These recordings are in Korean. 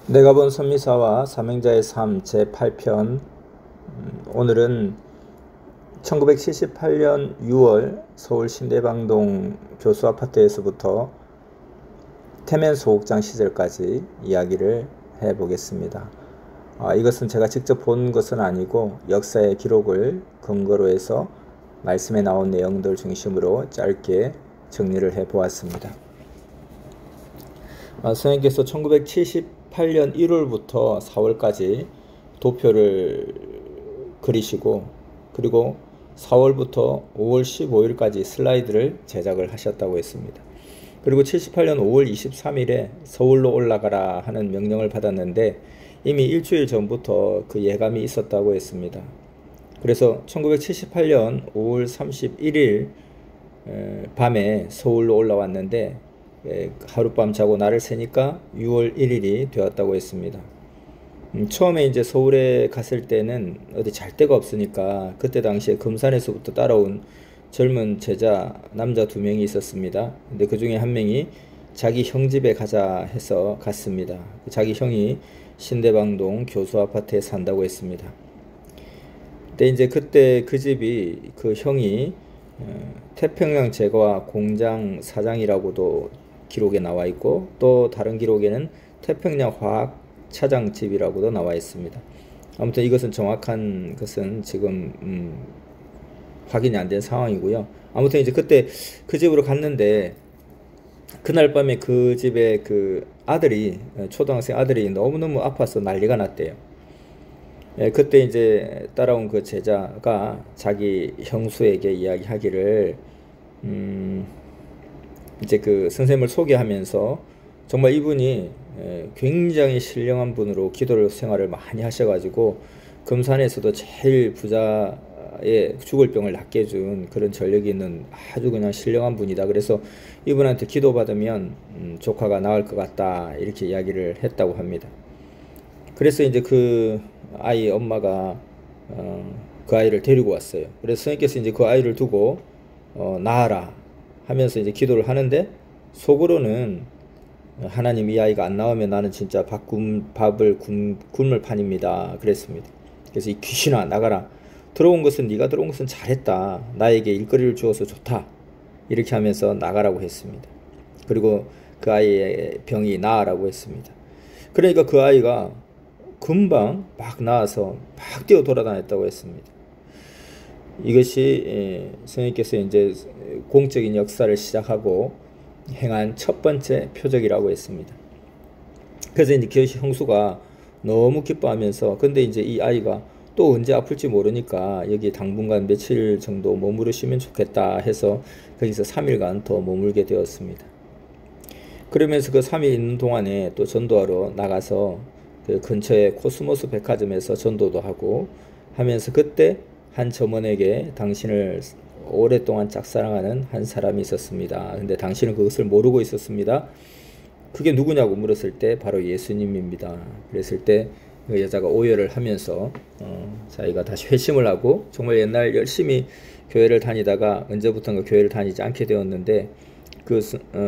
내가 본 선미사와 사명자의 삶 제8편. 오늘은 1978년 6월 서울 신대방동 교수 아파트에서부터 태면 소극장 시절까지 이야기를 해보겠습니다. 이것은 제가 직접 본 것은 아니고 역사의 기록을 근거로 해서 말씀에 나온 내용들 중심으로 짧게 정리를 해보았습니다. 선생님께서 1978년 1월부터 4월까지 도표를 그리시고, 그리고 4월부터 5월 15일까지 슬라이드를 제작을 하셨다고 했습니다. 그리고 78년 5월 23일에 서울로 올라가라 하는 명령을 받았는데 이미 일주일 전부터 그 예감이 있었다고 했습니다. 그래서 1978년 5월 31일 밤에 서울로 올라왔는데 하룻밤 자고 날을 새니까 6월 1일이 되었다고 했습니다. 처음에 이제 서울에 갔을 때는 어디 잘 데가 없으니까 그때 당시에 금산에서부터 따라온 젊은 제자 남자 2명이 있었습니다. 근데 그 중에 한 명이 자기 형 집에 가자 해서 갔습니다. 자기 형이 신대방동 교수 아파트에 산다고 했습니다. 근데 이제 그때 그 집이 그 형이 태평양 제과 공장 사장이라고도 기록에 나와 있고, 또 다른 기록에는 태평양 화학 차장집이라고도 나와 있습니다. 아무튼 이것은 정확한 것은 지금 확인이 안 된 상황이고요. 아무튼 이제 그때 그 집으로 갔는데 그날 밤에 그 집에 그 아들이, 초등학생 아들이 너무너무 아파서 난리가 났대요. 그때 이제 따라온 그 제자가 자기 형수에게 이야기하기를 이제 그 선생님을 소개하면서 정말 이분이 굉장히 신령한 분으로 기도 생활을 많이 하셔가지고 금산에서도 제일 부자의 죽을 병을 낫게 해준 그런 전력이 있는 아주 그냥 신령한 분이다. 그래서 이분한테 기도받으면 조카가 나을 것 같다, 이렇게 이야기를 했다고 합니다. 그래서 이제 그 아이 엄마가 그 아이를 데리고 왔어요. 그래서 선생님께서 이제 그 아이를 두고 나아라 하면서 이제 기도를 하는데, 속으로는 하나님, 이 아이가 안 나오면 나는 진짜 밥을 굶을 판입니다, 그랬습니다. 그래서 이 귀신아 나가라, 네가 들어온 것은 잘했다, 나에게 일거리를 주어서 좋다, 이렇게 하면서 나가라고 했습니다. 그리고 그 아이의 병이 나으라고 했습니다. 그러니까 그 아이가 금방 막 나와서 막 뛰어 돌아다녔다고 했습니다. 이것이 선생님께서 이제 공적인 역사를 시작하고 행한 첫 번째 표적이라고 했습니다. 그래서 이제 교시 형수가 너무 기뻐하면서, 근데 이제 이 아이가 또 언제 아플지 모르니까 여기 당분간 며칠 정도 머무르시면 좋겠다 해서 거기서 3일간 더 머물게 되었습니다. 그러면서 그 3일 있는 동안에 또 전도하러 나가서 그 근처에 코스모스 백화점에서 전도도 하고 하면서, 그때 한 점원에게 당신을 오랫동안 짝사랑하는 한 사람이 있었습니다. 근데 당신은 그것을 모르고 있었습니다. 그게 누구냐고 물었을 때 바로 예수님입니다. 그랬을 때 그 여자가 오열을 하면서 자기가 다시 회심을 하고, 정말 옛날 열심히 교회를 다니다가 언제부턴가 교회를 다니지 않게 되었는데 그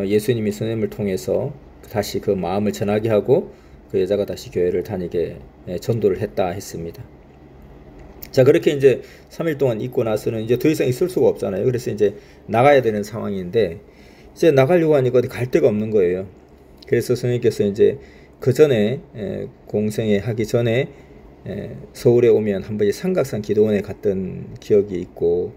예수님이 선생님을 통해서 다시 그 마음을 전하게 하고 그 여자가 다시 교회를 다니게 전도를 했다 했습니다. 자, 그렇게 이제 3일 동안 있고 나서는 이제 더 이상 있을 수가 없잖아요. 그래서 이제 나가야 되는 상황인데, 이제 나가려고 하니까 어디 갈 데가 없는 거예요. 그래서 선생님께서 이제 그 전에 공생회 하기 전에 서울에 오면 한 번씩 삼각산 기도원에 갔던 기억이 있고,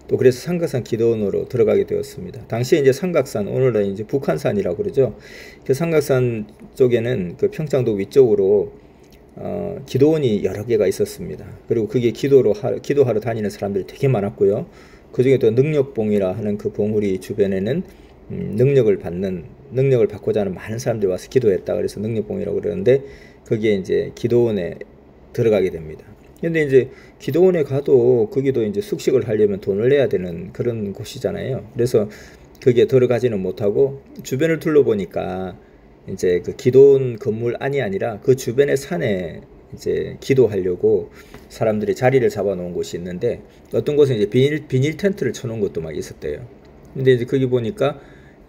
또 그래서 삼각산 기도원으로 들어가게 되었습니다. 당시에 이제 삼각산, 오늘날 이제 북한산이라고 그러죠. 그 삼각산 쪽에는 그 평창도 위쪽으로 기도원이 여러 개가 있었습니다. 그리고 그게 기도하러 다니는 사람들이 되게 많았고요. 그 중에 또 능력봉이라 하는 그 봉우리 주변에는 능력을 받고자 하는 많은 사람들이 와서 기도했다. 그래서 능력봉이라고 그러는데, 거기에 이제 기도원에 들어가게 됩니다. 근데 이제 기도원에 가도 거기도 이제 숙식을 하려면 돈을 내야 되는 그런 곳이잖아요. 그래서 거기에 들어가지는 못하고 주변을 둘러보니까 이제 그 기도원 건물 안이 아니라 그 주변의 산에 이제 기도하려고 사람들이 자리를 잡아 놓은 곳이 있는데, 어떤 곳은 이제 비닐 텐트를 쳐놓은 것도 막 있었대요. 근데 이제 거기 보니까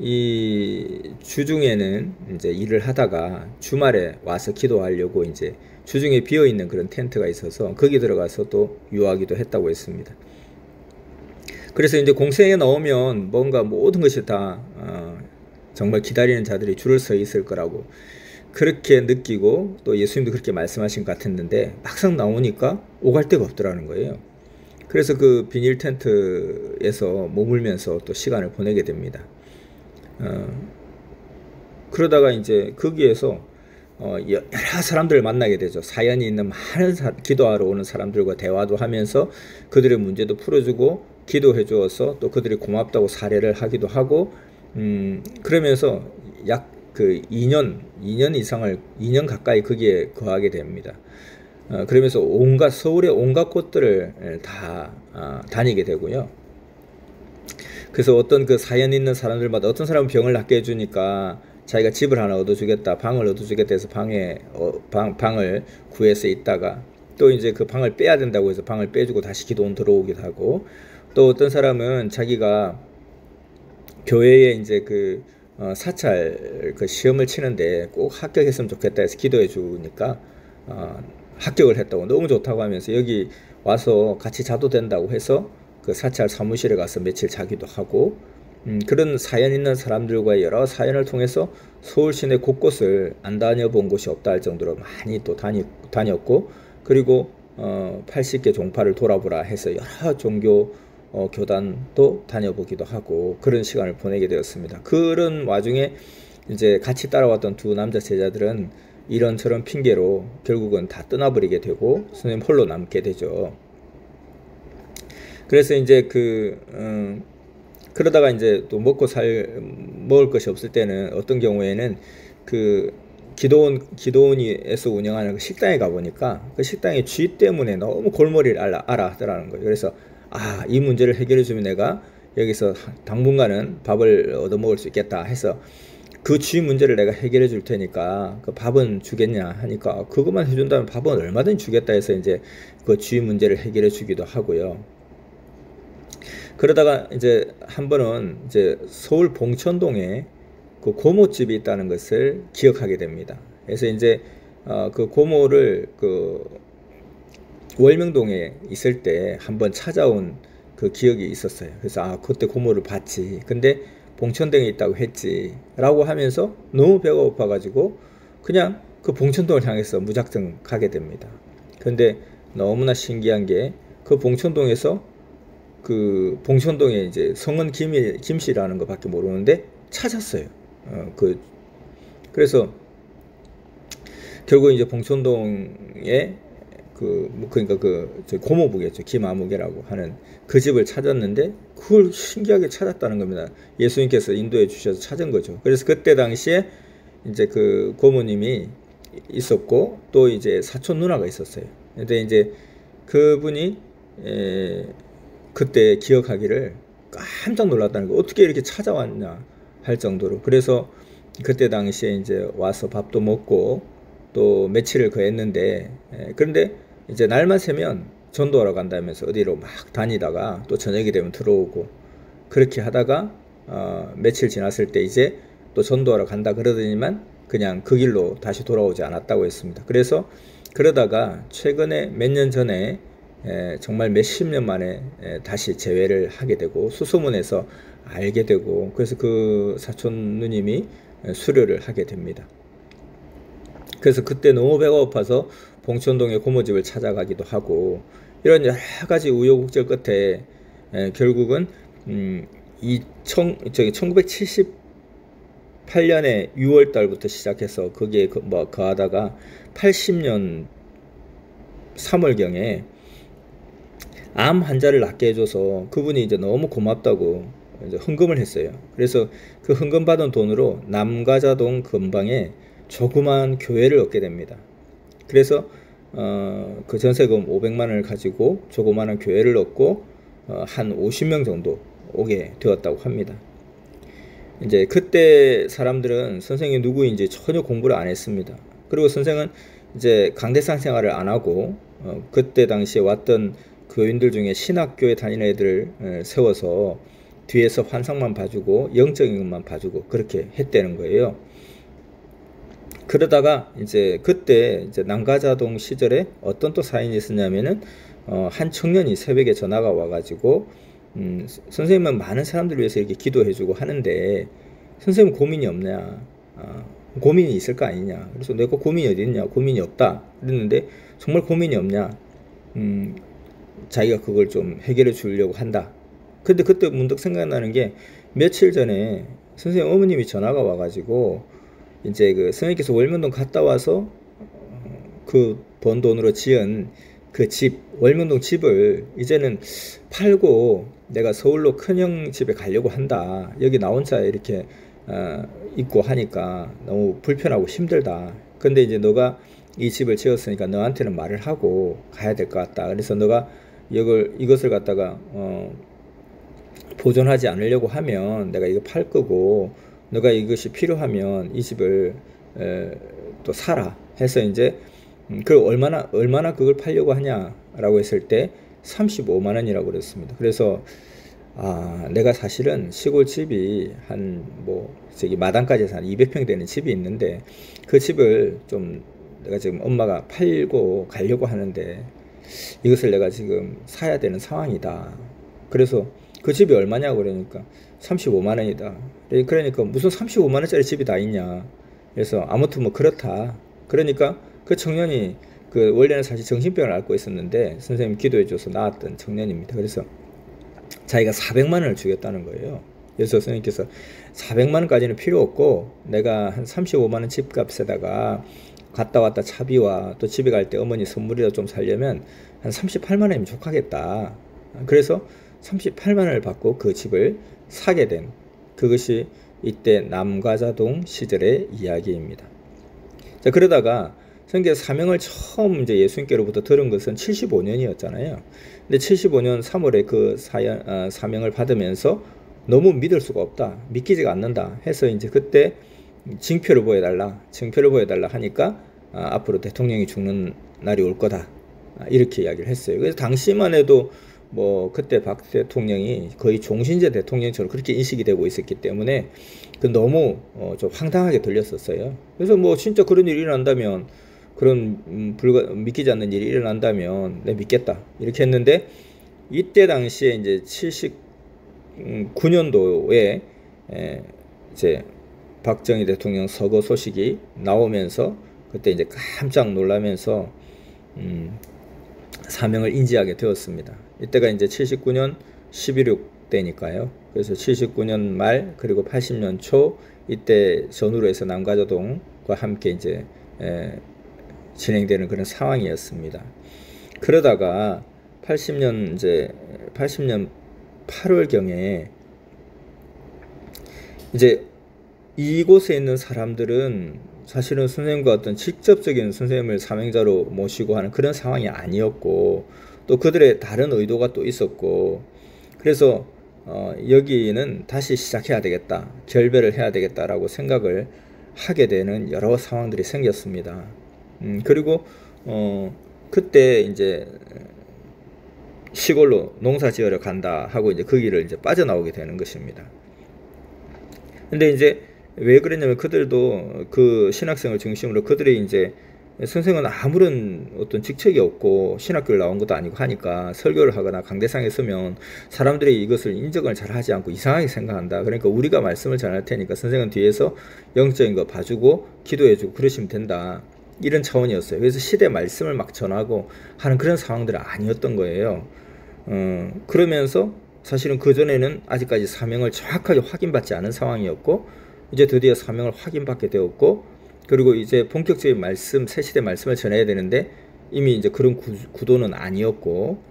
이 주중에는 이제 일을 하다가 주말에 와서 기도하려고 이제 주중에 비어 있는 그런 텐트가 있어서 거기 들어가서 또 유하기도 했다고 했습니다. 그래서 이제 공생에 나오면 뭔가 모든 것이 다 정말 기다리는 자들이 줄을 서 있을 거라고 그렇게 느끼고 또 예수님도 그렇게 말씀하신 것 같았는데 막상 나오니까 오갈 데가 없더라는 거예요. 그래서 그 비닐 텐트에서 머물면서 또 시간을 보내게 됩니다. 그러다가 이제 거기에서 여러 사람들을 만나게 되죠. 사연이 있는 많은 기도하러 오는 사람들과 대화도 하면서 그들의 문제도 풀어주고 기도해 주어서 또 그들이 고맙다고 사례를 하기도 하고 그러면서 약 그 2년 이상을 2년 가까이 거기에 거하게 됩니다. 그러면서 서울의 온갖 곳들을 다 다니게 되고요. 그래서 어떤 그 사연 있는 사람들마다 어떤 사람은 병을 낫게 해주니까 자기가 집을 하나 얻어주겠다, 방을 얻어주겠다 해서 방을 구해서 있다가 또 이제 그 방을 빼야 된다고 해서 방을 빼주고 다시 기도원 들어오기도 하고 또 어떤 사람은 자기가 교회에 이제 그 사찰 그 시험을 치는데 꼭 합격했으면 좋겠다 해서 기도해 주니까 합격을 했다고 너무 좋다고 하면서 여기 와서 같이 자도 된다고 해서 그 사찰 사무실에 가서 며칠 자기도 하고 그런 사연 있는 사람들과의 여러 사연을 통해서 서울 시내 곳곳을 안 다녀본 곳이 없다 할 정도로 많이 또 다녔고 그리고 80개 종파를 돌아보라 해서 여러 종교 교단도 다녀보기도 하고 그런 시간을 보내게 되었습니다. 그런 와중에 이제 같이 따라왔던 두 남자 제자들은 이런저런 핑계로 결국은 다 떠나버리게 되고 선생님 홀로 남게 되죠. 그래서 이제 그러다가 이제 또 먹을 것이 없을 때는 어떤 경우에는 그 기도원에서 운영하는 그 식당에 가보니까 그 식당의 주인 때문에 너무 골머리를 앓아 하더라는 거예요. 그래서 이 문제를 해결해 주면 내가 여기서 당분간은 밥을 얻어먹을 수 있겠다 해서 그 주인 문제를 내가 해결해 줄 테니까 그 밥은 주겠냐 하니까 그것만 해준다면 밥은 얼마든지 주겠다 해서 이제 그 주인 문제를 해결해 주기도 하고요. 그러다가 이제 한 번은 이제 서울 봉천동에 그 고모집이 있다는 것을 기억하게 됩니다. 그래서 이제 그 고모를 그 월명동에 있을 때 한번 찾아온 그 기억이 있었어요. 그래서 그때 고모를 봤지. 근데 봉천동에 있다고 했지. 라고 하면서 너무 배가 고파가지고 그냥 그 봉천동을 향해서 무작정 가게 됩니다. 근데 너무나 신기한 게 그 봉천동에서 그 봉천동에 이제 성은 김씨라는 것밖에 모르는데 찾았어요. 그래서 결국 이제 봉천동에 그러니까 고모부겠죠. 김아무개라고 하는 그 집을 찾았는데 그걸 신기하게 찾았다는 겁니다. 예수님께서 인도해 주셔서 찾은 거죠. 그래서 그때 당시에 이제 그 고모님이 있었고 또 이제 사촌 누나가 있었어요. 근데 이제 그분이 그때 기억하기를 깜짝 놀랐다는 거. 어떻게 이렇게 찾아왔냐 할 정도로. 그래서 그때 당시에 이제 와서 밥도 먹고 또 며칠을 거했는데 그런데 이제 날만 새면 전도하러 간다면서 어디로 막 다니다가 또 저녁이 되면 들어오고 그렇게 하다가 며칠 지났을 때 이제 또 전도하러 간다 그러더니만 그냥 그 길로 다시 돌아오지 않았다고 했습니다. 그래서 그러다가 최근에 몇 년 전에 정말 몇십 년 만에 다시 재회를 하게 되고 수소문에서 알게 되고 그래서 그 사촌 누님이 수료를 하게 됩니다. 그래서 그때 너무 배가 고파서 봉천동의 고모집을 찾아가기도 하고 이런 여러 가지 우여곡절 끝에 결국은 1978년에 6월 달부터 시작해서 거기에 거하다가 80년 3월경에 암 환자를 낫게 해줘서 그분이 이제 너무 고맙다고 이제 헌금을 했어요. 그래서 그 헌금 받은 돈으로 남가자동 근방에 조그만 교회를 얻게 됩니다. 그래서 그 전세금 500만 원을 가지고 조그마한 교회를 얻고 한 50명 정도 오게 되었다고 합니다. 이제 그때 사람들은 선생이 누구인지 전혀 공부를 안 했습니다. 그리고 선생은 이제 강대상 생활을 안 하고 그때 당시에 왔던 교인들 중에 신학교에 다니는 애들을 세워서 뒤에서 환상만 봐주고 영적인 것만 봐주고 그렇게 했다는 거예요. 그러다가 이제 그때 이제 난가자동 시절에 어떤 또 사연이 있었냐면은 한 청년이 새벽에 전화가 와가지고 선생님은 많은 사람들 위해서 이렇게 기도해주고 하는데 선생님 고민이 없냐, 고민이 있을 거 아니냐. 그래서 내가 고민이 어디 있냐, 고민이 없다 그랬는데 정말 고민이 없냐, 자기가 그걸 좀 해결해 주려고 한다. 근데 그때 문득 생각나는 게 며칠 전에 선생님 어머님이 전화가 와가지고 이제 그 선생님께서 월명동 갔다 와서 그 번 돈으로 지은 그 집, 월명동 집을 이제는 팔고 내가 서울로 큰형 집에 가려고 한다. 여기 나 혼자 이렇게 있고 하니까 너무 불편하고 힘들다. 근데 이제 너가 이 집을 지었으니까 너한테는 말을 하고 가야 될 것 같다. 그래서 너가 이것을 갖다가 보존하지 않으려고 하면 내가 이거 팔 거고, 너가 이것이 필요하면 이 집을 또 사라 해서 이제 그 얼마나 그걸 팔려고 하냐라고 했을 때 35만 원이라고 그랬습니다. 그래서 내가 사실은 시골 집이 한 저기 마당까지 해서 한 200평 되는 집이 있는데 그 집을 좀 내가 지금 엄마가 팔고 가려고 하는데 이것을 내가 지금 사야 되는 상황이다. 그래서 그 집이 얼마냐고 그러니까 35만 원이다. 그러니까 무슨 35만 원짜리 집이 다 있냐. 그래서 아무튼 뭐 그렇다. 그러니까 그 청년이 그 원래는 사실 정신병을 앓고 있었는데 선생님 기도해줘서 나았던 청년입니다. 그래서 자기가 400만 원을 주겠다는 거예요. 그래서 선생님께서 400만 원까지는 필요 없고 내가 한 35만 원 집값에다가 갔다 왔다 차비와 또 집에 갈 때 어머니 선물이라도 좀 살려면 한 38만 원이면 족하겠다. 그래서 38만 원을 받고 그 집을 사게 된 그것이 이때 남가자동 시절의 이야기입니다. 자, 그러다가 선생님께서 사명을 처음 이제 예수님께로부터 들은 것은 75년이었잖아요. 근데 75년 3월에 그 사명을 받으면서 너무 믿을 수가 없다, 믿기지가 않는다 해서 이제 그때 징표를 보여달라 하니까 앞으로 대통령이 죽는 날이 올 거다, 이렇게 이야기를 했어요. 그래서 당시만 해도 그때 박 대통령이 거의 종신제 대통령처럼 그렇게 인식이 되고 있었기 때문에 너무 좀 황당하게 들렸었어요. 그래서 진짜 그런 일이 일어난다면, 그런 믿기지 않는 일이 일어난다면 내 믿겠다 이렇게 했는데, 이때 당시에 이제 79년도에 이제 박정희 대통령 서거 소식이 나오면서 그때 이제 깜짝 놀라면서 사명을 인지하게 되었습니다. 이때가 이제 79년 11.6 때니까요. 그래서 79년 말 그리고 80년 초 이때 전후로 해서 남가자동과 함께 이제 진행되는 그런 상황이었습니다. 그러다가 80년 8월경에 이제 이곳에 있는 사람들은 사실은 선생님과 어떤 직접적인 선생님을 사명자로 모시고 하는 그런 상황이 아니었고, 또 그들의 다른 의도가 또 있었고, 그래서 여기는 다시 시작해야 되겠다, 결별을 해야 되겠다라고 생각을 하게 되는 여러 상황들이 생겼습니다. 그리고 그때 이제 시골로 농사 지으러 간다 하고 이제 그 길을 이제 빠져나오게 되는 것입니다. 근데 이제 왜 그랬냐면 그들도 그 신학생을 중심으로 그들이 이제 선생은 아무런 어떤 직책이 없고 신학교를 나온 것도 아니고 하니까 설교를 하거나 강대상에 서면 사람들이 이것을 인정을 잘 하지 않고 이상하게 생각한다. 그러니까 우리가 말씀을 전할 테니까 선생은 뒤에서 영적인 거 봐주고 기도해주고 그러시면 된다, 이런 차원이었어요. 그래서 시대 말씀을 막 전하고 하는 그런 상황들은 아니었던 거예요. 그러면서 사실은 그전에는 아직까지 사명을 정확하게 확인받지 않은 상황이었고, 이제 드디어 사명을 확인받게 되었고, 그리고 이제 본격적인 말씀, 새시대 말씀을 전해야 되는데 이미 이제 그런 구도는 아니었고,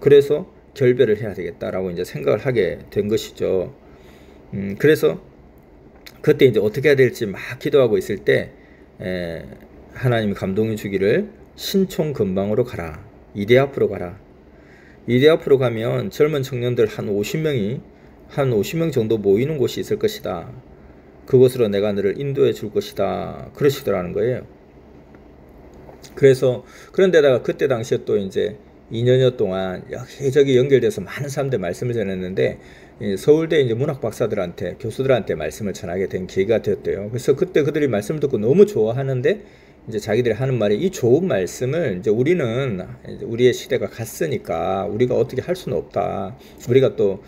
그래서 결별을 해야 되겠다라고 이제 생각을 하게 된 것이죠. 그래서 그때 이제 어떻게 해야 될지 막 기도하고 있을 때 하나님이 감동이 주기를 신촌 근방으로 가라, 이대 앞으로 가라. 이대 앞으로 가면 젊은 청년들 한 50명 정도 모이는 곳이 있을 것이다. 그곳으로 내가 너를 인도해 줄 것이다, 그러시더라는 거예요. 그래서 그런데다가 그때 당시에 또 이제 2년여 동안 여기저기 연결돼서 많은 사람들 말씀을 전했는데 서울대 이제 문학 박사들한테 교수들한테 말씀을 전하게 된 계기가 되었대요. 그래서 그때 그들이 말씀을 듣고 너무 좋아하는데 이제 자기들이 하는 말이 이 좋은 말씀을 이제 우리는 이제 우리의 시대가 갔으니까 우리가 어떻게 할 수는 없다. 우리가 또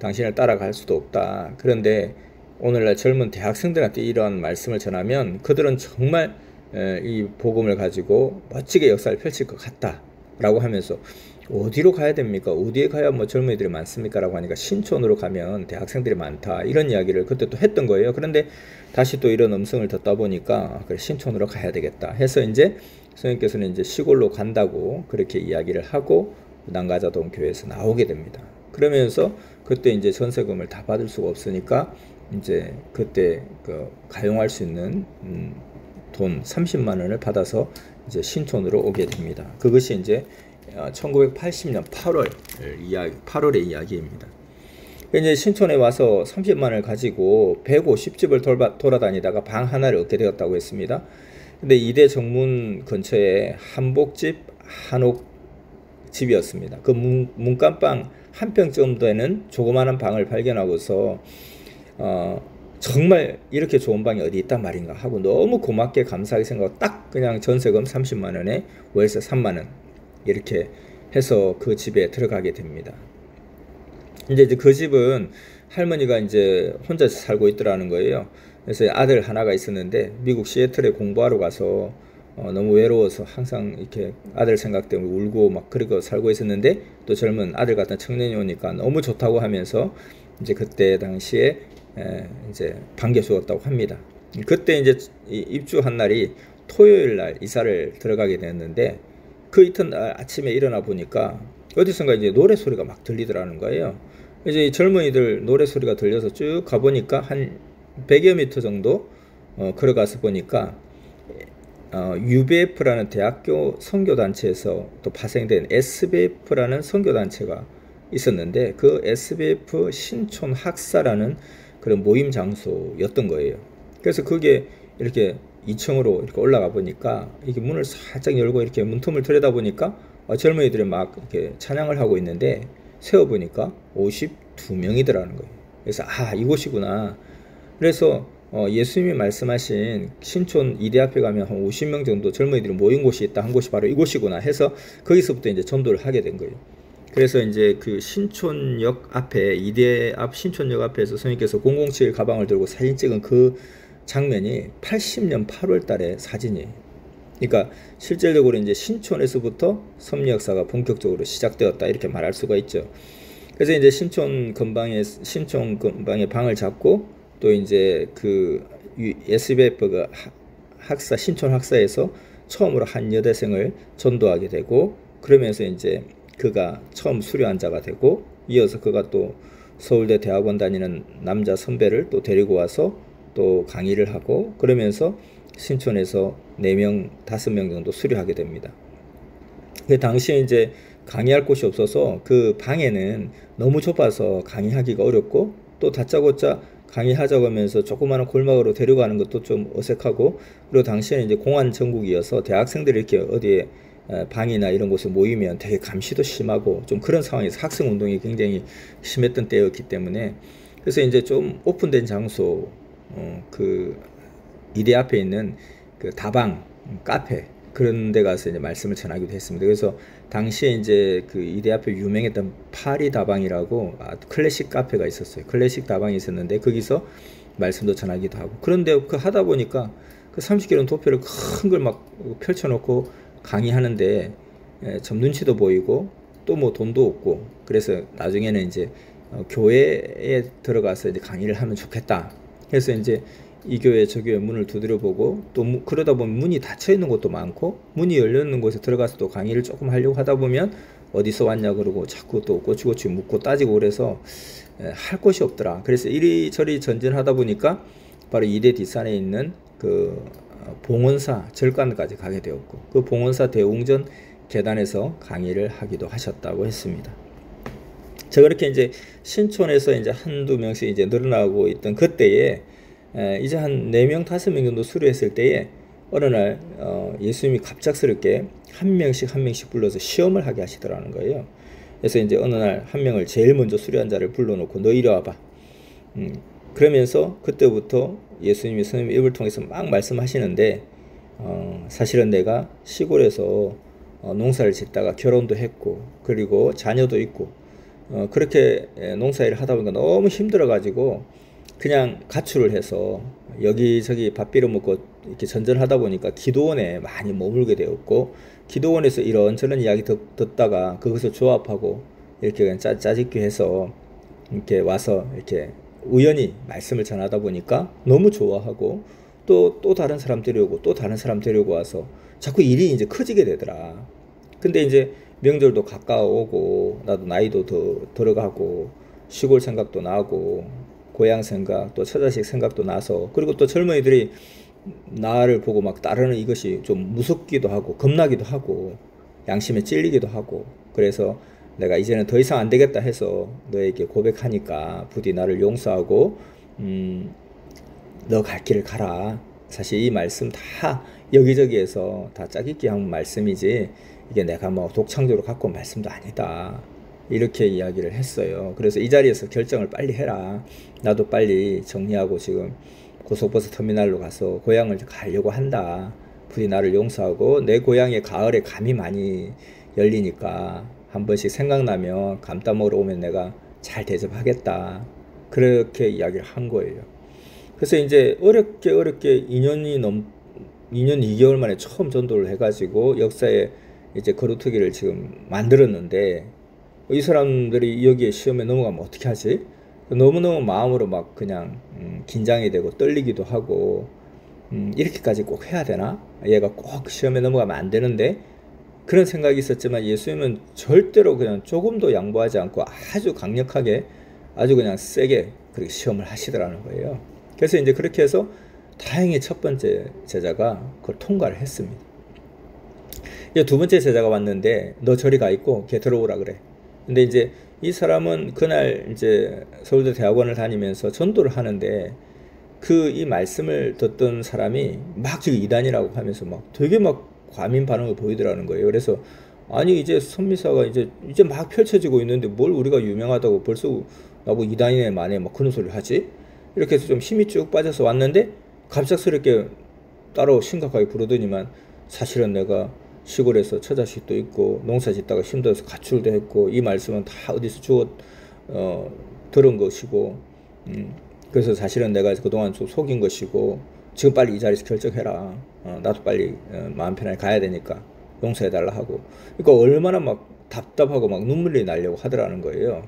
당신을 따라갈 수도 없다. 그런데 오늘날 젊은 대학생들한테 이러한 말씀을 전하면 그들은 정말 이 복음을 가지고 멋지게 역사를 펼칠 것 같다 라고 하면서 어디로 가야 됩니까? 어디에 가야 뭐 젊은이들이 많습니까? 라고 하니까 신촌으로 가면 대학생들이 많다 이런 이야기를 그때 또 했던 거예요. 그런데 다시 또 이런 음성을 듣다 보니까 그래 신촌으로 가야 되겠다 해서 이제 선생님께서는 이제 시골로 간다고 그렇게 이야기를 하고 난가자동 교회에서 나오게 됩니다. 그러면서 그때 이제 전세금을 다 받을 수가 없으니까 이제 그때 그 가용할 수 있는 돈 30만 원을 받아서 이제 신촌으로 오게 됩니다. 그것이 이제 1980년 8월의 이야기입니다. 이제 신촌에 와서 30만 원을 가지고 150집을 돌아다니다가 방 하나를 얻게 되었다고 했습니다. 근데 이대 정문 근처에 한복집, 한옥집이었습니다. 그 문간방 한 평 정도 되는 조그마한 방을 발견하고서 정말 이렇게 좋은 방이 어디 있단 말인가 하고 너무 고맙게 감사하게 생각하고 딱 그냥 전세금 30만 원에 월세 3만 원 이렇게 해서 그 집에 들어가게 됩니다. 이제 그 집은 할머니가 이제 혼자 살고 있더라는 거예요. 그래서 아들 하나가 있었는데 미국 시애틀에 공부하러 가서 너무 외로워서 항상 이렇게 아들 생각 때문에 울고 막 그러고 살고 있었는데 또 젊은 아들 같은 청년이 오니까 너무 좋다고 하면서 이제 그때 당시에 이제 반겨주었다고 합니다. 그때 이제 입주한 날이 토요일 날 이사를 들어가게 됐는데 그 이튿날 아침에 일어나 보니까 어디선가 이제 노래 소리가 막 들리더라는 거예요. 이제 젊은이들 노래 소리가 들려서 쭉 가보니까 한 100여 미터 정도 걸어가서 보니까 UBF라는 대학교 선교단체에서 또 파생된 SBF라는 선교단체가 있었는데 그 SBF 신촌 학사라는 그런 모임 장소였던 거예요. 그래서 그게 이렇게 2층으로 이렇게 올라가 보니까 이게 문을 살짝 열고 이렇게 문틈을 들여다 보니까 젊은이들이 막 이렇게 찬양을 하고 있는데 세어 보니까 52명이더라는 거예요. 그래서 이곳이구나. 그래서 예수님이 말씀하신 신촌 이대 앞에 가면 한 50명 정도 젊은이들이 모인 곳이 있다. 한 곳이 바로 이곳이구나 해서 거기서부터 이제 전도를 하게 된 거예요. 그래서 이제 그 신촌역 앞에 이대 앞 신촌역 앞에서 선생님께서 007 가방을 들고 사진 찍은 그 장면이 80년 8월 달에 사진이에요. 그러니까 실질적으로 이제 신촌에서부터 섭리 역사가 본격적으로 시작되었다 이렇게 말할 수가 있죠. 그래서 이제 신촌 근방에 방을 잡고 또 이제 그 SBF 학사 신촌 학사에서 처음으로 한 여대생을 전도하게 되고 그러면서 이제 그가 처음 수료환자가 되고 이어서 그가 또 서울대 대학원 다니는 남자 선배를 또 데리고 와서 또 강의를 하고 그러면서 신촌에서 4명, 5명 정도 수료하게 됩니다. 그 당시에 이제 강의할 곳이 없어서 그 방에는 너무 좁아서 강의하기가 어렵고 또 다짜고짜 강의하자고 하면서 조그마한 골목으로 데려가는 것도 좀 어색하고 그리고 당시에는 이제 공안 전국이어서 대학생들이 이렇게 어디에 방이나 이런 곳에 모이면 되게 감시도 심하고 좀 그런 상황에서 학생 운동이 굉장히 심했던 때였기 때문에 그래서 이제 좀 오픈된 장소 그 이대 앞에 있는 그 다방 카페 그런 데 가서 이제 말씀을 전하기도 했습니다. 그래서 당시에 이제 그 이대 앞에 유명했던 파리 다방이라고 클래식 카페가 있었어요. 클래식 다방이 있었는데 거기서 말씀도 전하기도 하고 그런데 그 하다 보니까 그 30kg 도표를 큰 걸 막 펼쳐놓고 강의하는데 참 눈치도 보이고 또 뭐 돈도 없고 그래서 나중에는 이제 교회에 들어가서 이제 강의를 하면 좋겠다. 그래서 이제 이 교회 저 교회 문을 두드려보고 또 그러다 보면 문이 닫혀 있는 곳도 많고 문이 열려 있는 곳에 들어가서 또 강의를 조금 하려고 하다 보면 어디서 왔냐 그러고 자꾸 또 꼬치꼬치 묻고 따지고 그래서 할 곳이 없더라. 그래서 이리저리 전진하다 보니까 바로 이대 뒷산에 있는 그 봉원사 절간까지 가게 되었고 그 봉원사 대웅전 계단에서 강의를 하기도 하셨다고 했습니다. 자, 그렇게 이제 신촌에서 이제 한두 명씩 이제 늘어나고 있던 그때에 이제 한 4명, 5명 정도 수료했을 때에 어느 날 예수님이 갑작스럽게 한 명씩 불러서 시험을 하게 하시더라는 거예요. 그래서 이제 어느 날 한 명을 제일 먼저 수리한 자를 불러놓고 너 이리 와봐. 그러면서 그때부터 예수님이 선생님 입을 통해서 막 말씀하시는데 사실은 내가 시골에서 농사를 짓다가 결혼도 했고 그리고 자녀도 있고 그렇게 농사일을 하다 보니까 너무 힘들어가지고 그냥 가출을 해서 여기저기 밥 빌어먹고 이렇게 전전하다 보니까 기도원에 많이 머물게 되었고 기도원에서 이런저런 이야기 듣다가 그것을 조합하고 이렇게 그냥 짜집기 해서 이렇게 와서 이렇게 우연히 말씀을 전하다 보니까 너무 좋아하고 또 다른 사람 데려오고 또 다른 사람 데려오고 와서 자꾸 일이 이제 커지게 되더라. 근데 이제 명절도 가까워오고 나도 나이도 더 들어가고 시골 생각도 나고 고향 생각 또 처자식 생각도 나서 그리고 또 젊은이들이 나를 보고 막 따르는 이것이 좀 무섭기도 하고 겁나기도 하고 양심에 찔리기도 하고 그래서 내가 이제는 더 이상 안 되겠다 해서 너에게 고백하니까 부디 나를 용서하고 너 갈 길을 가라. 사실 이 말씀 다 여기저기에서 다 짜깁기 한 말씀이지 이게 내가 뭐 독창적으로 갖고 온 말씀도 아니다. 이렇게 이야기를 했어요. 그래서 이 자리에서 결정을 빨리 해라. 나도 빨리 정리하고 지금 고속버스 터미널로 가서 고향을 가려고 한다. 부디 나를 용서하고 내 고향에 가을에 감이 많이 열리니까 한 번씩 생각나면 감 따먹으러 오면 내가 잘 대접하겠다. 그렇게 이야기를 한 거예요. 그래서 이제 어렵게 2년 2개월 만에 처음 전도를 해가지고 역사에 이제 거루터기를 지금 만들었는데 이 사람들이 여기에 시험에 넘어가면 어떻게 하지? 너무너무 마음으로 막 그냥 긴장이 되고 떨리기도 하고 이렇게까지 꼭 해야 되나? 얘가 꼭 시험에 넘어가면 안 되는데 그런 생각이 있었지만 예수님은 절대로 그냥 조금도 양보하지 않고 아주 강력하게 아주 그냥 세게 그렇게 시험을 하시더라는 거예요. 그래서 이제 그렇게 해서 다행히 첫 번째 제자가 그걸 통과를 했습니다. 이제 두 번째 제자가 왔는데 너 저리 가 있고 걔 들어오라 그래. 근데 이제 이 사람은 그날 이제 서울대 대학원을 다니면서 전도를 하는데 이 말씀을 듣던 사람이 막 지금 이단이라고 하면서 막 되게 막 과민 반응을 보이더라는 거예요. 그래서 아니 이제 선미사가 이제 막 펼쳐지고 있는데 뭘 우리가 유명하다고 벌써 나보고 이단이네 마네 막 그런 소리를 하지? 이렇게 해서 좀 힘이 쭉 빠져서 왔는데 갑작스럽게 따로 심각하게 부르더니만 사실은 내가 시골에서 처자식도 있고 농사 짓다가 힘들어서 가출도 했고 이 말씀은 다 어디서 들은 것이고 그래서 사실은 내가 그동안 좀 속인 것이고 지금 빨리 이 자리에서 결정해라. 나도 빨리 마음 편하게 가야 되니까 용서해달라 하고 그러니까 얼마나 막 답답하고 막 눈물이 나려고 하더라는 거예요.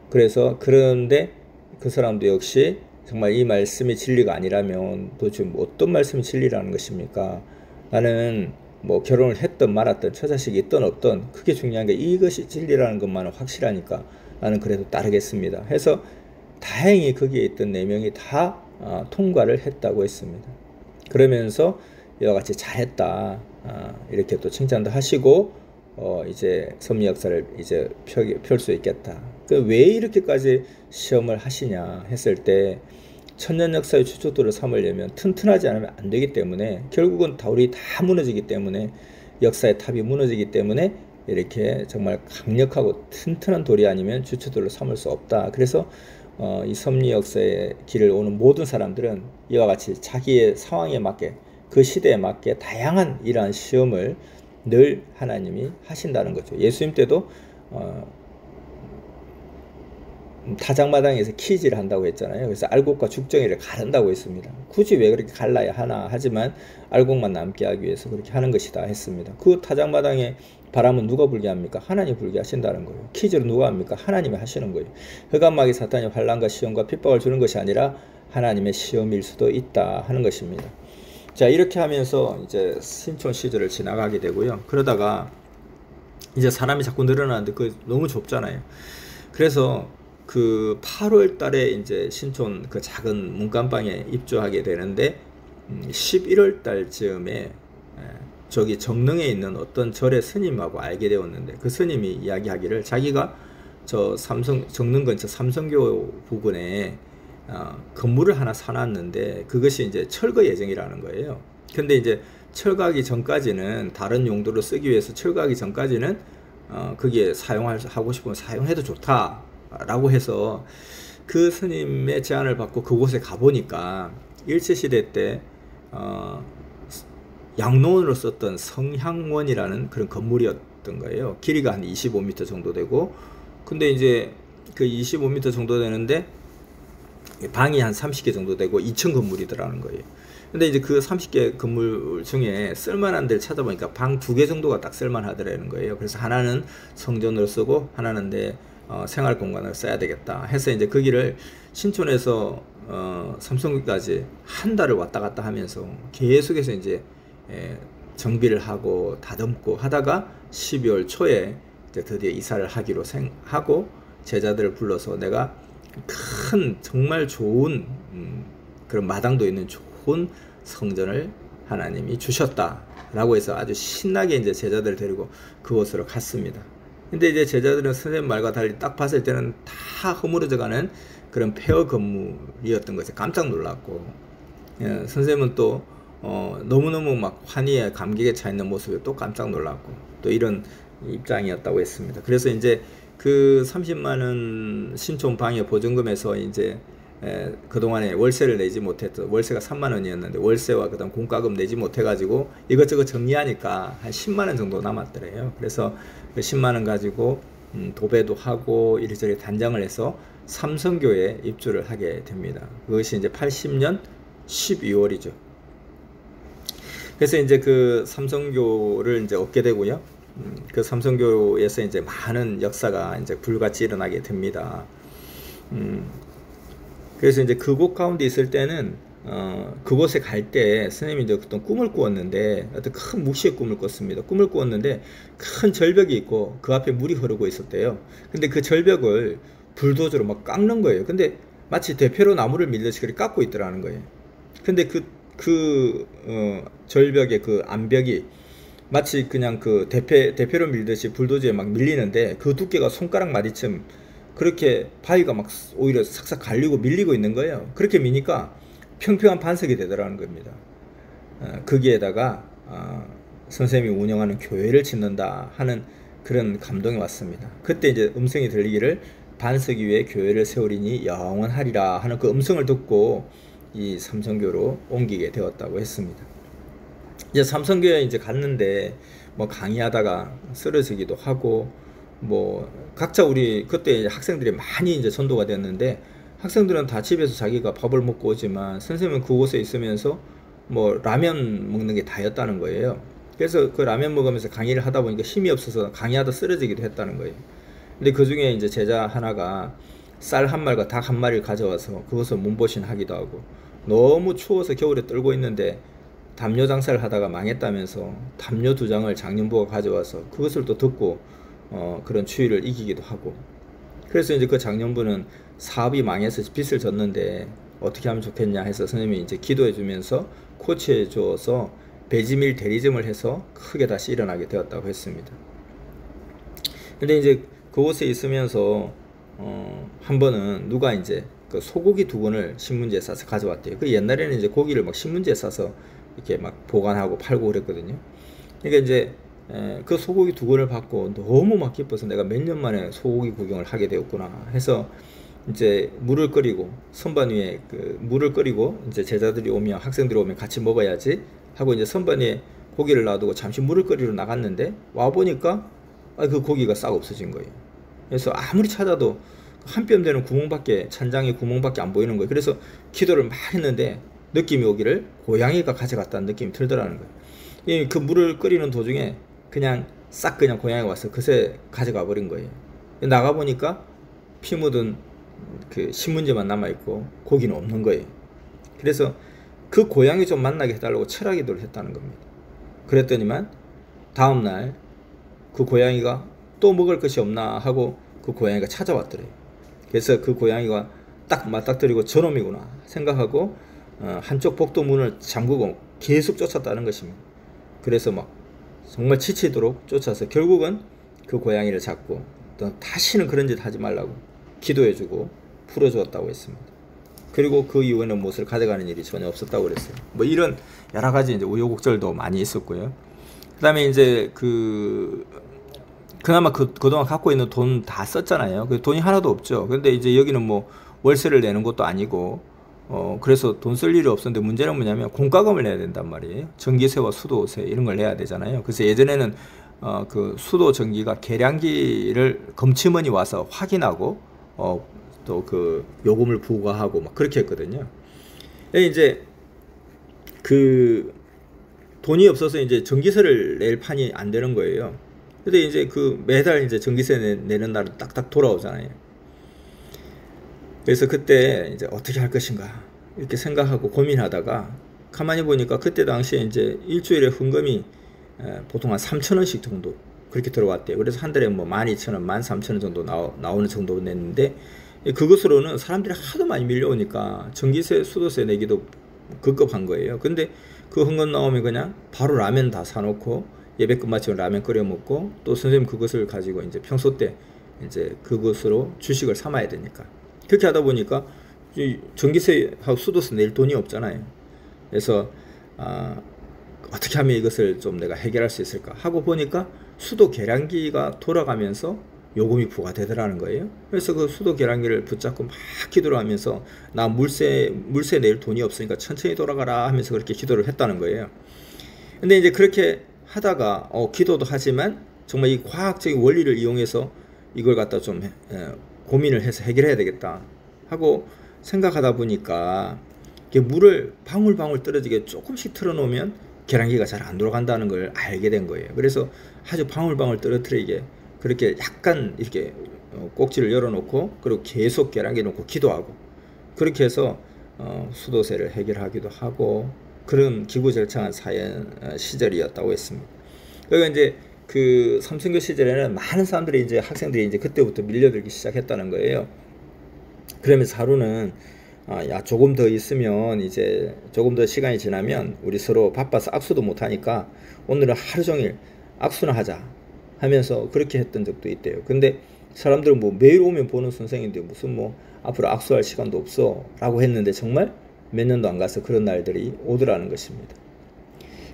그래서 그런데 그 사람도 역시 정말 이 말씀이 진리가 아니라면 도대체 어떤 말씀이 진리라는 것입니까? 나는 뭐 결혼을 했든 말았든 처자식이 있든 없든 그게 중요한 게 이것이 진리라는 것만은 확실하니까 나는 그래도 따르겠습니다. 해서 다행히 거기에 있던 4명이 다 통과를 했다고 했습니다. 그러면서 이와 같이 잘했다 이렇게 또 칭찬도 하시고 이제 섭리 역사를 이제 펼 수 있겠다. 왜 이렇게까지 시험을 하시냐 했을 때 천년 역사의 주축도를 삼으려면 튼튼하지 않으면 안 되기 때문에 결국은 우리 다 무너지기 때문에 역사의 탑이 무너지기 때문에 이렇게 정말 강력하고 튼튼한 돌이 아니면 주축도를 삼을 수 없다. 그래서 이 섭리 역사의 길을 오는 모든 사람들은 이와 같이 자기의 상황에 맞게 그 시대에 맞게 다양한 이러한 시험을 늘 하나님이 하신다는 거죠. 예수님 때도 타작마당에서 키즈를 한다고 했잖아요. 그래서 알곡과 죽정이를 가른다고 했습니다. 굳이 왜 그렇게 갈라야 하나 하지만 알곡만 남게 하기 위해서 그렇게 하는 것이다 했습니다. 그 타작마당에 바람은 누가 불게 합니까? 하나님이 불게 하신다는 거예요. 키즈를 누가 합니까? 하나님이 하시는 거예요. 흑암마귀 사탄이 환난과 시험과 핍박을 주는 것이 아니라 하나님의 시험일 수도 있다 하는 것입니다. 자, 이렇게 하면서 이제 신촌 시절을 지나가게 되고요. 그러다가 이제 사람이 자꾸 늘어나는데 그 너무 좁잖아요. 그래서 그 8월 달에 이제 신촌 그 작은 문간방에 입주하게 되는데 11월 달 즈음에 저기 정릉에 있는 어떤 절의 스님하고 알게 되었는데 그 스님이 이야기하기를 자기가 저 정릉 근처 삼성교 부근에 건물을 하나 사놨는데 그것이 이제 철거 예정이라는 거예요. 근데 이제 철거하기 전까지는 다른 용도로 쓰기 위해서 철거하기 전까지는 거기에 하고 싶으면 사용해도 좋다라고 해서 그 스님의 제안을 받고 그곳에 가보니까 일제시대 때 양로원으로 썼던 성향원이라는 그런 건물이었던 거예요. 길이가 한 25m 정도 되고, 근데 이제 그 25m 정도 되는데 방이 한 30개 정도 되고 2층 건물이더라는 거예요. 근데 이제 그 30개 건물 중에 쓸만한 데를 찾아보니까 방 2개 정도가 딱 쓸만하더라는 거예요. 그래서 하나는 성전으로 쓰고 하나는 내 생활 공간으로 써야 되겠다 해서 이제 거기를 신촌에서 삼성까지 한 달을 왔다 갔다 하면서 계속해서 이제 정비를 하고 다듬고 하다가 12월 초에 이제 드디어 이사를 하기로 하고 제자들을 불러서 내가 큰 정말 좋은 그런 마당도 있는 좋은 성전을 하나님이 주셨다라고 해서 아주 신나게 이제 제자들을 데리고 그곳으로 갔습니다. 근데 이제 제자들은 선생님 말과 달리 딱 봤을 때는 다 허물어져가는 그런 폐허 건물이었던 것에 깜짝 놀랐고, 선생님은 또 너무너무 막 환희에 감격에 차 있는 모습에 또 깜짝 놀랐고, 또 이런 입장이었다고 했습니다. 그래서 이제 그 30만원 신촌 방의 보증금에서 이제 그동안에 월세를 내지 못했던, 월세가 3만원이었는데 월세와 그다음 공과금 내지 못해가지고 이것저것 정리하니까 한 10만원 정도 남았더래요. 그래서 그 10만원 가지고 도배도 하고 이리저리 단장을 해서 삼성교에 입주를 하게 됩니다. 그것이 이제 80년 12월이죠. 그래서 이제 그 삼성교를 이제 얻게 되고요. 그 삼성교에서 이제 많은 역사가 이제 불같이 일어나게 됩니다. 그래서 이제 그곳 가운데 있을 때는 그곳에 갈 때 스님이 이제 어떤 꿈을 꾸었는데, 어떤 큰 묵시의 꿈을 꿨습니다. 꿈을 꾸었는데 큰 절벽이 있고 그 앞에 물이 흐르고 있었대요. 근데 그 절벽을 불도저로 막 깎는 거예요. 근데 마치 대패로 나무를 밀듯이 그렇게 깎고 있더라는 거예요. 근데 절벽의 그 암벽이 마치 그냥 그 대패로 밀듯이 불도저에 막 밀리는데 그 두께가 손가락 마디쯤 그렇게 바위가 막 오히려 삭삭 갈리고 밀리고 있는 거예요. 그렇게 미니까 평평한 반석이 되더라는 겁니다. 거기에다가 선생님이 운영하는 교회를 짓는다 하는 그런 감동이 왔습니다. 그때 이제 음성이 들리기를 반석 위에 교회를 세우리니 영원하리라 하는 그 음성을 듣고 이 삼성교로 옮기게 되었다고 했습니다. 이제 삼성교에 이제 갔는데 뭐 강의하다가 쓰러지기도 하고, 뭐 각자 우리 그때 학생들이 많이 이제 전도가 됐는데, 학생들은 다 집에서 자기가 밥을 먹고 오지만 선생님은 그곳에 있으면서 뭐 라면 먹는 게 다였다는 거예요. 그래서 그 라면 먹으면서 강의를 하다 보니까 힘이 없어서 강의하다 쓰러지기도 했다는 거예요. 근데 그 중에 이제 제자 하나가 쌀 한 마리가 닭 한 마리를 가져와서 그것을 몸보신 하기도 하고, 너무 추워서 겨울에 떨고 있는데 담요 장사를 하다가 망했다면서 담요 2장을 장년부가 가져와서 그것을 또 듣고 그런 추위를 이기기도 하고, 그래서 이제 그 장년부는 사업이 망해서 빚을 졌는데 어떻게 하면 좋겠냐 해서 선생님이 이제 기도해 주면서 코치해 주어서 배지밀 대리점을 해서 크게 다시 일어나게 되었다고 했습니다. 근데 이제 그곳에 있으면서 한 번은 누가 이제 그 소고기 2근을 신문지에 싸서 가져왔대요. 그 옛날에는 이제 고기를 막 신문지에 싸서 이렇게 막 보관하고 팔고 그랬거든요. 그러니까 이제 그 소고기 2근을 받고 너무 막 기뻐서 내가 몇 년 만에 소고기 구경을 하게 되었구나 해서 이제 물을 끓이고, 선반 위에 그 물을 끓이고 이제 제자들이 오면, 학생들이 오면 같이 먹어야지 하고 이제 선반 위에 고기를 놔두고 잠시 물을 끓이러 나갔는데 와 보니까 그 고기가 싹 없어진 거예요. 그래서 아무리 찾아도 한 뼘 되는 구멍밖에, 찬장에 구멍밖에 안 보이는 거예요. 그래서 기도를 많이 했는데 느낌이 오기를 고양이가 가져갔다는 느낌이 들더라는 거예요. 그 물을 끓이는 도중에 그냥 싹 그냥 고양이가 와서 그새 가져가 버린 거예요. 나가 보니까 피 묻은 그 신문지만 남아있고 고기는 없는 거예요. 그래서 그 고양이 좀 만나게 해달라고 철학기도를 했다는 겁니다. 그랬더니만 다음날 그 고양이가 또 먹을 것이 없나 하고 그 고양이가 찾아왔더래요. 그래서 그 고양이가 딱 맞닥뜨리고 저놈이구나 생각하고 한쪽 복도 문을 잠그고 계속 쫓았다는 것입니다. 그래서 막 정말 지치도록 쫓아서 결국은 그 고양이를 잡고 또 다시는 그런 짓 하지 말라고 기도해주고 풀어주었다고 했습니다. 그리고 그 이후에는 못을 가져가는 일이 전혀 없었다고 그랬어요. 뭐 이런 여러 가지 이제 우여곡절도 많이 있었고요. 그 다음에 이제 그나마 그동안 갖고 있는 돈 다 썼잖아요. 그 돈이 하나도 없죠. 근데 이제 여기는 뭐 월세를 내는 것도 아니고, 그래서 돈 쓸 일이 없었는데 문제는 뭐냐면 공과금을 내야 된단 말이에요. 전기세와 수도세 이런 걸 내야 되잖아요. 그래서 예전에는 그 수도 전기가 계량기를 검침원이 와서 확인하고, 또 그 요금을 부과하고 막 그렇게 했거든요. 이제 그 돈이 없어서 이제 전기세를 낼 판이 안 되는 거예요. 근데 이제 그 매달 이제 전기세 내는 날은 딱딱 돌아오잖아요. 그래서 그때 이제 어떻게 할 것인가 이렇게 생각하고 고민하다가 가만히 보니까 그때 당시에 이제 일주일에 헌금이 보통 한 3,000원씩 정도 그렇게 들어왔대요. 그래서 한 달에 뭐 12,000원, 13,000원 정도 나오는 정도 냈는데, 그것으로는 사람들이 하도 많이 밀려오니까 전기세, 수도세 내기도 급급한 거예요. 근데 그 헌금 나오면 그냥 바로 라면 다 사놓고 예배급 마치고 라면 끓여 먹고, 또 선생님 그것을 가지고 이제 평소 때 이제 그것으로 주식을 삼아야 되니까 그렇게 하다 보니까 전기세하고 수도세 낼 돈이 없잖아요. 그래서 어떻게 하면 이것을 좀 내가 해결할 수 있을까 하고 보니까 수도 계량기가 돌아가면서 요금이 부과되더라는 거예요. 그래서 그 수도 계량기를 붙잡고 막 기도를 하면서 나 물세 낼 돈이 없으니까 천천히 돌아가라 하면서 그렇게 기도를 했다는 거예요. 근데 이제 그렇게 하다가 기도도 하지만 정말 이 과학적인 원리를 이용해서 이걸 갖다 좀 고민을 해서 해결해야 되겠다 하고 생각하다 보니까 물을 방울방울 떨어지게 조금씩 틀어놓으면 계량기가 잘 안 돌아간다는 걸 알게 된 거예요. 그래서 아주 방울방울 떨어뜨리게 그렇게 약간 이렇게 꼭지를 열어놓고 그리고 계속 계량기 놓고 기도하고 그렇게 해서 수도세를 해결하기도 하고 그런 기구절창한 시절이었다고 했습니다. 그러니까 이제 그 삼성교 시절에는 많은 사람들이 이제 학생들이 이제 그때부터 밀려들기 시작했다는 거예요. 그러면서 하루는 야 조금 더 있으면 이제 조금 더 시간이 지나면 우리 서로 바빠서 악수도 못 하니까 오늘은 하루 종일 악수나 하자 하면서 그렇게 했던 적도 있대요. 근데 사람들은 뭐 매일 오면 보는 선생인데 무슨 뭐 앞으로 악수할 시간도 없어 라고 했는데 정말 몇 년도 안 가서 그런 날들이 오더라는 것입니다.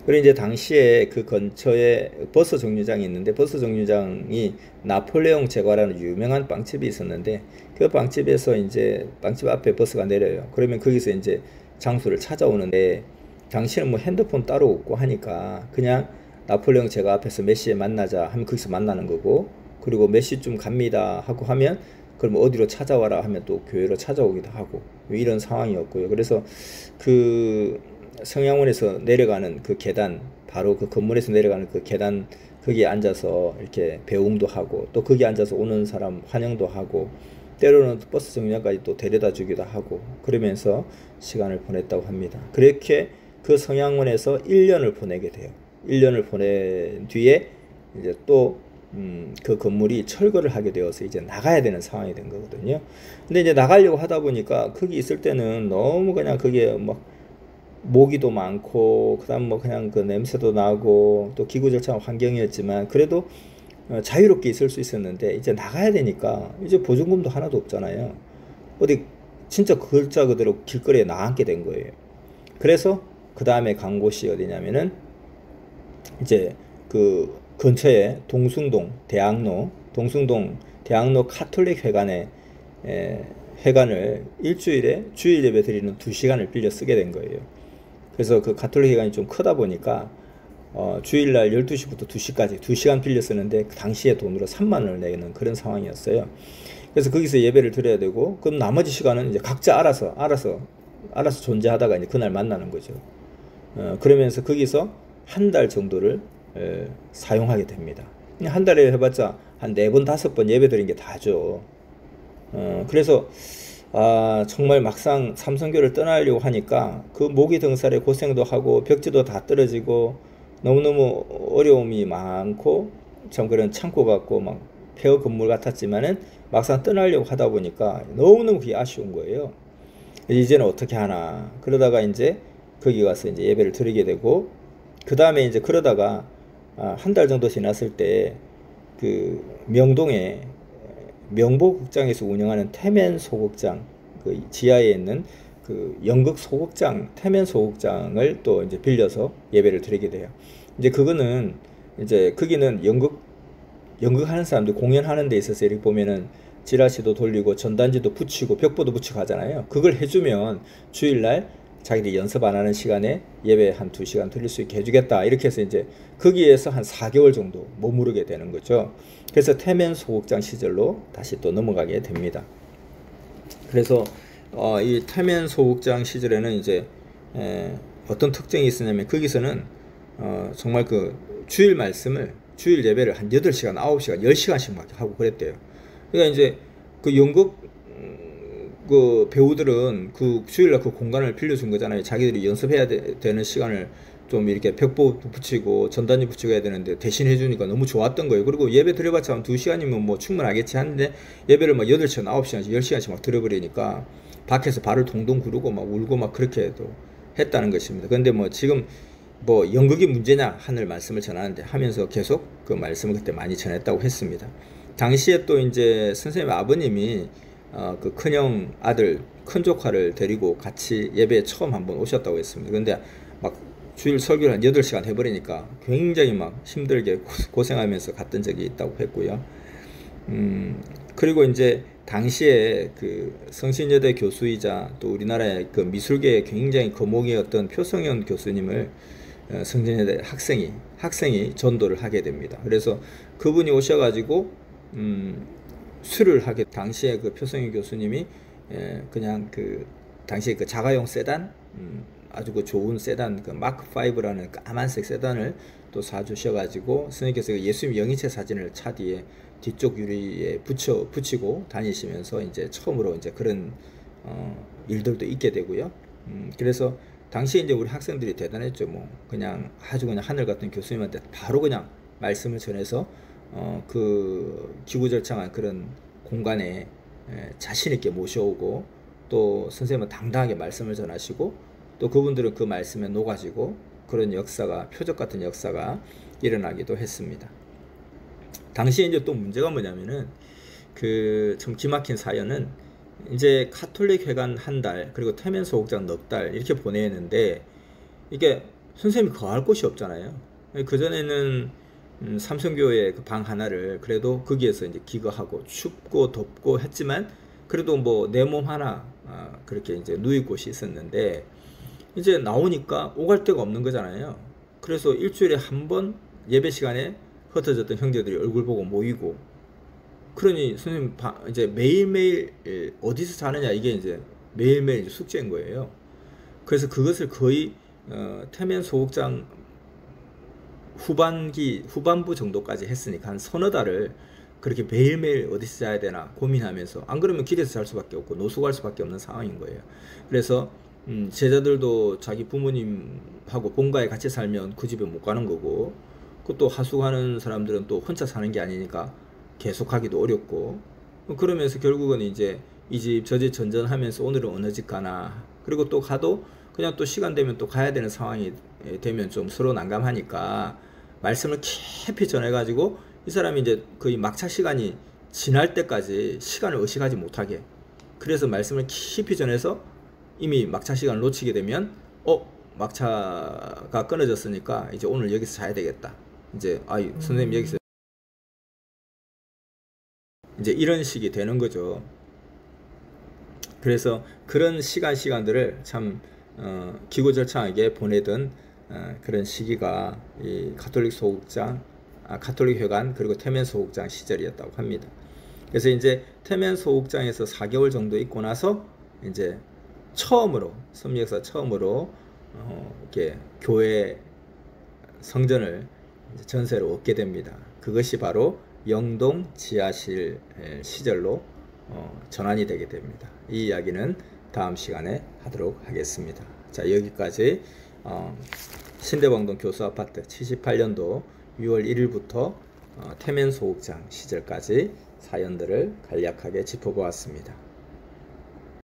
그리고 이제 당시에 그 근처에 버스 정류장이 있는데 버스 정류장이 나폴레옹 제과라는 유명한 빵집이 있었는데 그 빵집에서 이제 빵집 앞에 버스가 내려요. 그러면 거기서 이제 장소를 찾아오는데 당시에는 뭐 핸드폰 따로 없고 하니까 그냥 나폴레옹 제과 앞에서 몇 시에 만나자 하면 거기서 만나는 거고, 그리고 몇 시쯤 갑니다 하고 하면 그럼 어디로 찾아와라 하면 또 교회로 찾아오기도 하고 이런 상황이었고요. 그래서 그 성향원에서 내려가는 그 계단, 바로 그 건물에서 내려가는 그 계단 거기에 앉아서 이렇게 배웅도 하고 또 거기 앉아서 오는 사람 환영도 하고 때로는 버스 정류장까지 또 데려다 주기도 하고 그러면서 시간을 보냈다고 합니다. 그렇게 그 성향원에서 1년을 보내게 돼요. 1년을 보낸 뒤에 이제 또 그 건물이 철거를 하게 되어서 이제 나가야 되는 상황이 된 거거든요. 근데 이제 나가려고 하다 보니까 거기 있을 때는 너무 그냥 그게 막 모기도 많고 그다음 뭐 그냥 그 냄새도 나고 또 기구절창한 환경이었지만 그래도 자유롭게 있을 수 있었는데 이제 나가야 되니까 이제 보증금도 하나도 없잖아요. 어디 진짜 글자 그대로 길거리에 나앉게 된 거예요. 그래서 그 다음에 간 곳이 어디냐면은 이제 그 근처에 동숭동 대학로 카톨릭 회관에 회관을 일주일에 주일 예배 드리는 2시간을 빌려 쓰게 된 거예요. 그래서 그 가톨릭 회관이 좀 크다 보니까 주일날 12시부터 2시까지 2시간 빌려 쓰는데 그 당시에 돈으로 3만 원을 내는 그런 상황이었어요. 그래서 거기서 예배를 드려야 되고 그럼 나머지 시간은 이제 각자 알아서 존재하다가 이제 그날 만나는 거죠. 그러면서 거기서 한 달 정도를 사용하게 됩니다. 한 달에 해봤자 한 4번 5번 예배 드린 게 다죠. 그래서 정말 막상 삼성교를 떠나려고 하니까 그 모기 등살에 고생도 하고 벽지도 다 떨어지고 너무너무 어려움이 많고 참 그런 창고 같고 막 폐허 건물 같았지만은 막상 떠나려고 하다 보니까 너무너무 그게 아쉬운 거예요. 이제는 어떻게 하나 그러다가 이제 거기 가서 이제 예배를 드리게 되고 그 다음에 이제 그러다가 한 달 정도 지났을 때 그 명동에 명보극장에서 운영하는 태면 소극장 그 지하에 있는 그 연극 소극장 태면 소극장을 또 이제 빌려서 예배를 드리게 돼요. 이제 그거는 이제 거기는 연극 연극하는 사람들 공연하는 데 있어서 이렇게 보면은 지라시도 돌리고 전단지도 붙이고 벽보도 붙이고 하잖아요. 그걸 해주면 주일날 자기들이 연습 안 하는 시간에 예배 한 2시간 드릴 수 있게 해주겠다. 이렇게 해서 이제 거기에서 한 4개월 정도 머무르게 되는 거죠. 그래서 태면 소극장 시절로 다시 또 넘어가게 됩니다. 그래서 이 태면 소극장 시절에는 이제 어떤 특징이 있었냐면 거기서는 정말 그 주일 말씀을 주일 예배를 한 8시간, 9시간, 10시간씩 막 하고 그랬대요. 그러니까 이제 그 연극 그 배우들은 그 주일날 그 공간을 빌려준 거잖아요. 자기들이 연습해야 되는 시간을 좀 이렇게 벽보 붙이고 전단지 붙이고 해야 되는데 대신 해주니까 너무 좋았던 거예요. 그리고 예배 드려봤자 한 2시간이면 뭐 충분하겠지 하는데 예배를 막 8시간, 9시간씩, 10시간씩 막 들어버리니까 밖에서 발을 동동 구르고 막 울고 막 그렇게도 했다는 것입니다. 그런데 뭐 지금 뭐 연극이 문제냐 하늘 말씀을 전하는데 하면서 계속 그 말씀을 그때 많이 전했다고 했습니다. 당시에 또 이제 선생님 아버님이 그 큰형 아들 큰 조카를 데리고 같이 예배에 처음 한번 오셨다고 했습니다. 근데 막 주일 설교를 한 8시간 해버리니까 굉장히 막 힘들게 고생하면서 갔던 적이 있다고 했고요. 그리고 이제 당시에 그 성신여대 교수이자 또 우리나라의 그 미술계의 굉장히 거목이었던 표성현 교수님을 성신여대 학생이 전도를 하게 됩니다. 그래서 그분이 오셔가지고 술을 하게, 당시에 그 표성현 교수님이 그냥 그 당시에 그 자가용 세단, 아주 그 좋은 세단, 그 마크 5라는 까만색 세단을 또 사주셔가지고 선생님께서 예수님 영인체 사진을 차 뒤에 뒤쪽 유리에 붙이고 다니시면서 이제 처음으로 이제 그런 일들도 있게 되고요. 그래서 당시에 이제 우리 학생들이 대단했죠. 뭐 그냥 아주 그냥 하늘 같은 교수님한테 바로 그냥 말씀을 전해서 그 기구절창한 그런 공간에 자신 있게 모셔오고 또 선생님은 당당하게 말씀을 전하시고 또 그분들은 그 말씀에 녹아지고 그런 역사가, 표적 같은 역사가 일어나기도 했습니다. 당시에 이제 또 문제가 뭐냐면은 그 참 기막힌 사연은 이제 카톨릭 회관 1달 그리고 태면 소극장 넉 달 이렇게 보내는데 이게 선생님이 거할 곳이 없잖아요. 그전에는 삼성교회 그 방 하나를 그래도 거기에서 이제 기거하고 춥고 덥고 했지만 그래도 뭐 내 몸 하나 그렇게 이제 누일 곳이 있었는데 이제 나오니까 오갈 데가 없는 거잖아요. 그래서 일주일에 한 번 예배 시간에 흩어졌던 형제들이 얼굴 보고 모이고, 그러니 선생님 이제 매일매일 어디서 자느냐, 이게 이제 매일매일 이제 숙제인 거예요. 그래서 그것을 거의 태면 소극장 후반부 정도까지 했으니까 한 서너 달을 그렇게 매일매일 어디서 자야 되나 고민하면서, 안 그러면 길에서 잘 수밖에 없고 노숙할 수밖에 없는 상황인 거예요. 그래서 제자들도 자기 부모님하고 본가에 같이 살면 그 집에 못 가는 거고, 또 하숙하는 사람들은 또 혼자 사는 게 아니니까 계속 하기도 어렵고, 그러면서 결국은 이제 이 집 저 집 전전하면서 오늘은 어느 집 가나, 그리고 또 가도 그냥 또 시간 되면 또 가야 되는 상황이 되면 좀 서로 난감하니까 말씀을 깊이 전해가지고 이 사람이 이제 거의 막차 시간이 지날 때까지 시간을 의식하지 못하게, 그래서 말씀을 깊이 전해서 이미 막차 시간을 놓치게 되면 막차가 끊어졌으니까 이제 오늘 여기서 자야 되겠다, 이제 선생님 여기서 이제 이런 식이 되는 거죠. 그래서 그런 시간들을 참 기고절창하게 보내던 그런 시기가 이 가톨릭 소극장, 가톨릭 회관 그리고 태면 소극장 시절이었다고 합니다. 그래서 이제 태면 소극장에서 4개월 정도 있고 나서 이제 처음으로 섭리역사 처음으로 이렇게 교회 성전을 전세로 얻게 됩니다. 그것이 바로 영동 지하실 시절로 전환이 되게 됩니다. 이 이야기는 다음 시간에 하도록 하겠습니다. 자, 여기까지 신대방동 교수아파트 78년도 6월 1일부터 태면 소극장 시절까지 사연들을 간략하게 짚어보았습니다.